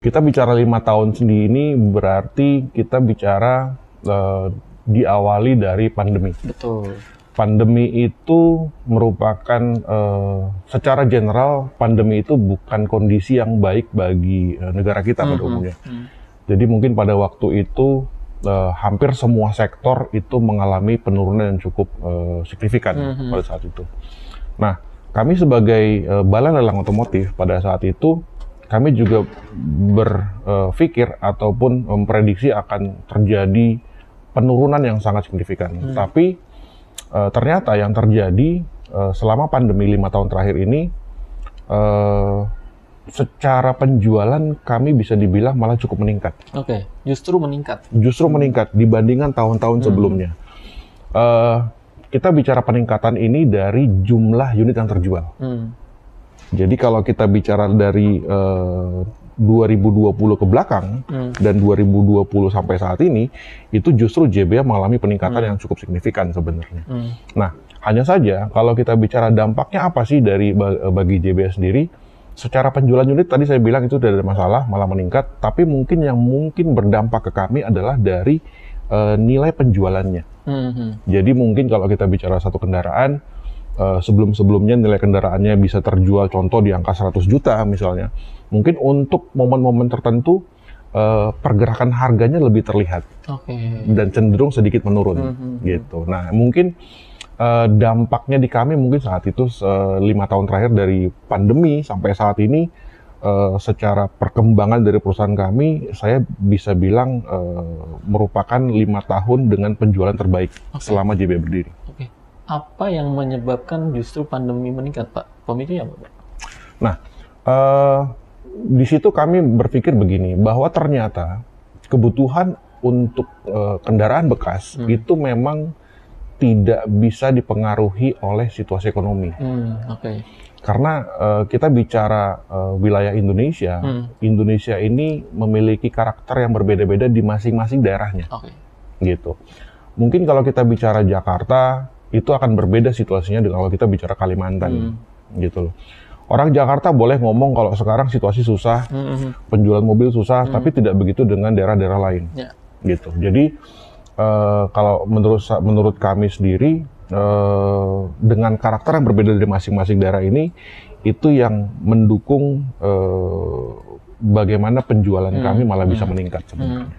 Kita bicara 5 tahun ini berarti kita bicara diawali dari pandemi. Betul. Pandemi itu merupakan secara general pandemi itu bukan kondisi yang baik bagi negara kita pada umumnya. Jadi mungkin pada waktu itu hampir semua sektor itu mengalami penurunan yang cukup signifikan pada saat itu. Nah, kami sebagai Badan Lelang Otomotif pada saat itu kami juga berpikir ataupun memprediksi akan terjadi penurunan yang sangat signifikan. Tapi ternyata yang terjadi selama pandemi 5 tahun terakhir ini, secara penjualan kami bisa dibilang malah cukup meningkat. Oke, justru meningkat. Justru meningkat dibandingkan tahun-tahun sebelumnya. Kita bicara peningkatan ini dari jumlah unit yang terjual. Jadi kalau kita bicara dari 2020 ke belakang dan 2020 sampai saat ini, itu justru JBA mengalami peningkatan yang cukup signifikan sebenarnya. Nah, hanya saja kalau kita bicara dampaknya apa sih dari bagi JBA sendiri, secara penjualan unit tadi saya bilang itu tidak ada masalah, malah meningkat. Tapi mungkin yang mungkin berdampak ke kami adalah dari nilai penjualannya. Jadi mungkin kalau kita bicara satu kendaraan, sebelum-sebelumnya nilai kendaraannya bisa terjual contoh di angka 100 juta misalnya. Mungkin untuk momen-momen tertentu pergerakan harganya lebih terlihat. Dan cenderung sedikit menurun gitu. Nah, mungkin dampaknya di kami mungkin saat itu 5 tahun terakhir dari pandemi sampai saat ini, secara perkembangan dari perusahaan kami, saya bisa bilang merupakan 5 tahun dengan penjualan terbaik selama JBA berdiri. Apa yang menyebabkan justru pandemi meningkat, Pak? Pemicunya apa, Pak? Nah, di situ kami berpikir begini, bahwa ternyata kebutuhan untuk kendaraan bekas itu memang tidak bisa dipengaruhi oleh situasi ekonomi. Karena kita bicara wilayah Indonesia, Indonesia ini memiliki karakter yang berbeda-beda di masing-masing daerahnya. Gitu. Mungkin kalau kita bicara Jakarta, itu akan berbeda situasinya dengan kalau kita bicara Kalimantan, gitu loh. Orang Jakarta boleh ngomong kalau sekarang situasi susah, penjualan mobil susah, tapi tidak begitu dengan daerah-daerah lain, gitu. Jadi kalau menurut kami sendiri, dengan karakter yang berbeda dari masing-masing daerah ini, itu yang mendukung bagaimana penjualan kami malah bisa meningkat sebenarnya.